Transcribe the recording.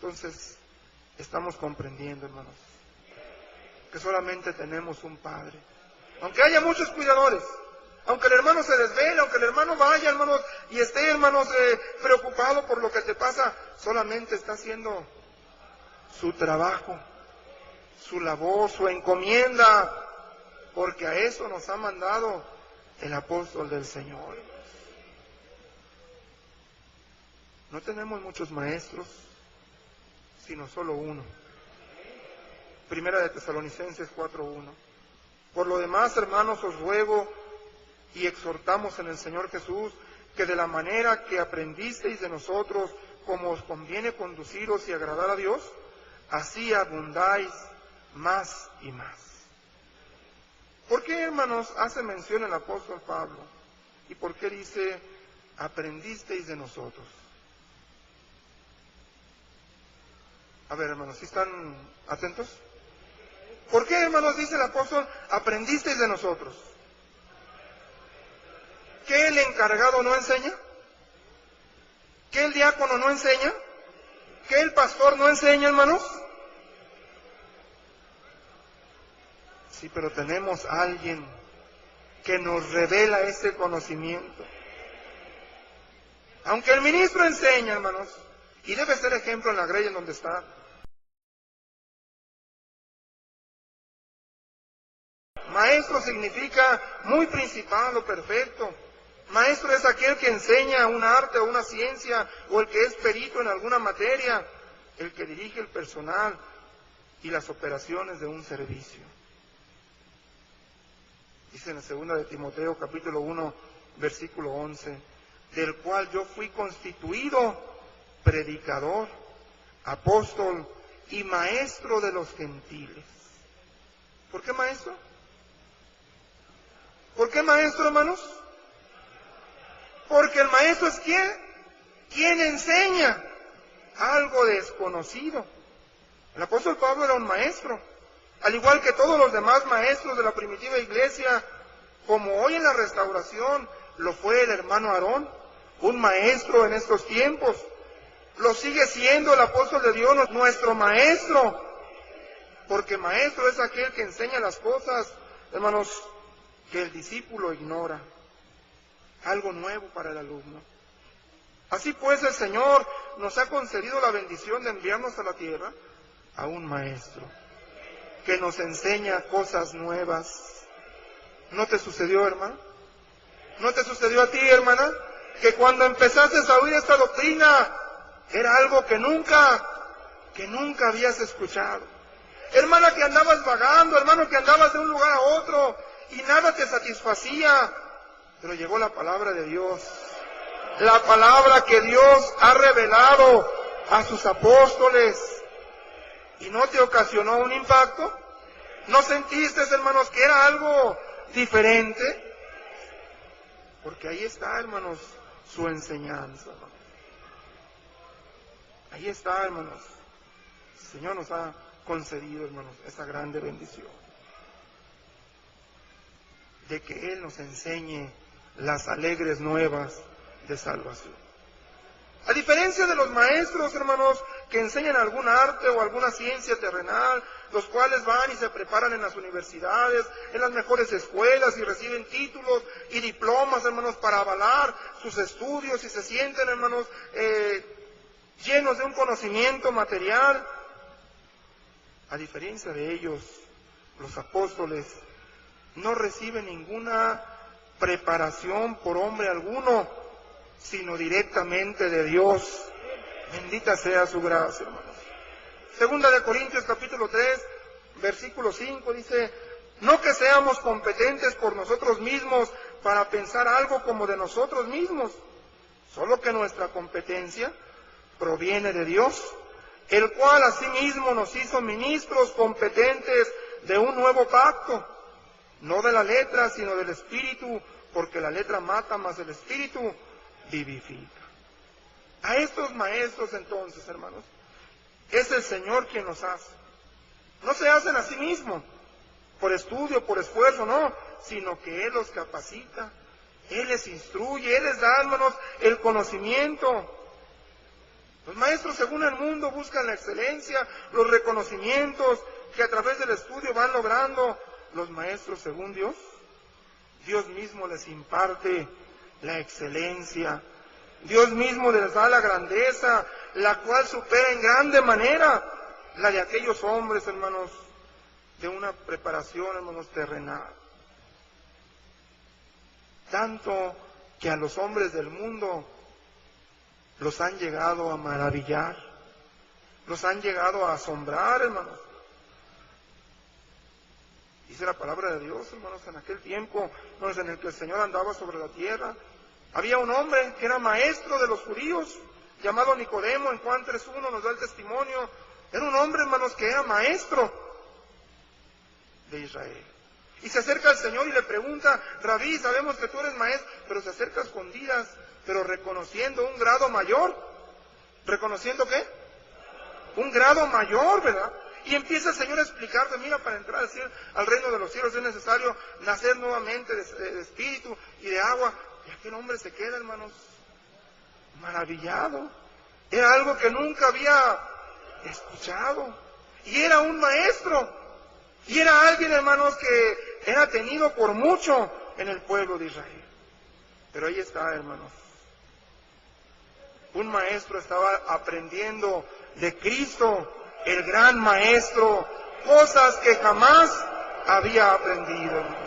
Entonces, estamos comprendiendo, hermanos, que solamente tenemos un Padre. Aunque haya muchos cuidadores, aunque el hermano se desvele, aunque el hermano vaya, hermanos, y esté, hermanos, preocupado por lo que te pasa, solamente está haciendo su trabajo, su labor, su encomienda, porque a eso nos ha mandado el apóstol del Señor. No tenemos muchos maestros, sino solo uno. Primera de Tesalonicenses 4:1. Por lo demás, hermanos, os ruego y exhortamos en el Señor Jesús, que de la manera que aprendisteis de nosotros, como os conviene conduciros y agradar a Dios, así abundáis más y más. ¿Por qué, hermanos, hace mención el apóstol Pablo? ¿Y por qué dice, aprendisteis de nosotros? A ver, hermanos, ¿sí están atentos? ¿Por qué, hermanos, dice el apóstol, aprendisteis de nosotros? ¿Que el encargado no enseña? ¿Que el diácono no enseña? ¿Que el pastor no enseña, hermanos? Sí, pero tenemos a alguien que nos revela ese conocimiento. Aunque el ministro enseña, hermanos, y debe ser ejemplo en la grey en donde está. Maestro significa muy principal o perfecto. Maestro es aquel que enseña un arte o una ciencia, o el que es perito en alguna materia, el que dirige el personal y las operaciones de un servicio. Dice en la segunda de Timoteo, capítulo 1, versículo 11, del cual yo fui constituido predicador, apóstol y maestro de los gentiles. ¿Por qué maestro? ¿Por qué maestro, hermanos? Porque el maestro es ¿quién enseña algo desconocido? El apóstol Pablo era un maestro, al igual que todos los demás maestros de la primitiva iglesia, como hoy en la restauración lo fue el hermano Aarón, un maestro en estos tiempos. Lo sigue siendo el apóstol de Dios, nuestro maestro, porque maestro es aquel que enseña las cosas, hermanos, que el discípulo ignora, algo nuevo para el alumno. Así pues, el Señor nos ha concedido la bendición de enviarnos a la tierra a un maestro que nos enseña cosas nuevas. ¿No te sucedió, hermano? ¿No te sucedió a ti, hermana? Que cuando empezaste a oír esta doctrina, era algo que nunca habías escuchado. Hermana, que andabas vagando, hermano, que andabas de un lugar a otro y nada te satisfacía, pero llegó la palabra de Dios, la palabra que Dios ha revelado a sus apóstoles, y no te ocasionó un impacto. ¿No sentiste, hermanos, que era algo diferente? Porque ahí está, hermanos, su enseñanza. Ahí está, hermanos. El Señor nos ha concedido, hermanos, esa grande bendición de que Él nos enseñe las alegres nuevas de salvación. A diferencia de los maestros, hermanos, que enseñan algún arte o alguna ciencia terrenal, los cuales van y se preparan en las universidades, en las mejores escuelas y reciben títulos y diplomas, hermanos, para avalar sus estudios y se sienten, hermanos, llenos de un conocimiento material. A diferencia de ellos, los apóstoles no reciben ninguna preparación por hombre alguno, sino directamente de Dios. Bendita sea su gracia, hermanos. Segunda de Corintios capítulo 3, versículo 5 dice, no que seamos competentes por nosotros mismos para pensar algo como de nosotros mismos, solo que nuestra competencia proviene de Dios, el cual asimismo nos hizo ministros competentes de un nuevo pacto, no de la letra, sino del Espíritu, porque la letra mata, mas el Espíritu vivifica. A estos maestros, entonces, hermanos, es el Señor quien los hace. No se hacen a sí mismos, por estudio, por esfuerzo, no, sino que Él los capacita, Él les instruye, Él les da, hermanos, el conocimiento. Los maestros según el mundo buscan la excelencia, los reconocimientos que a través del estudio van logrando. Los maestros según Dios, Dios mismo les imparte la excelencia. Dios mismo les da la grandeza, la cual supera en grande manera la de aquellos hombres, hermanos, de una preparación, hermanos, terrenal. Tanto que a los hombres del mundo los han llegado a maravillar, los han llegado a asombrar, hermanos. Dice la palabra de Dios, hermanos, en aquel tiempo, hermanos, en el que el Señor andaba sobre la tierra, había un hombre que era maestro de los judíos, llamado Nicodemo. En Juan 3:1 nos da el testimonio. Era un hombre, hermanos, que era maestro de Israel. Y se acerca al Señor y le pregunta: Rabí, sabemos que tú eres maestro, pero se acerca a escondidas, pero reconociendo un grado mayor. ¿Reconociendo qué? Un grado mayor, ¿verdad? Y empieza el Señor a explicarle: mira, para entrar al reino de los cielos es necesario nacer nuevamente de espíritu y de agua. Y aquel hombre se queda, hermanos, maravillado. Era algo que nunca había escuchado. Y era un maestro. Y era alguien, hermanos, que era tenido por mucho en el pueblo de Israel. Pero ahí está, hermanos. Un maestro estaba aprendiendo de Cristo, el gran maestro, cosas que jamás había aprendido.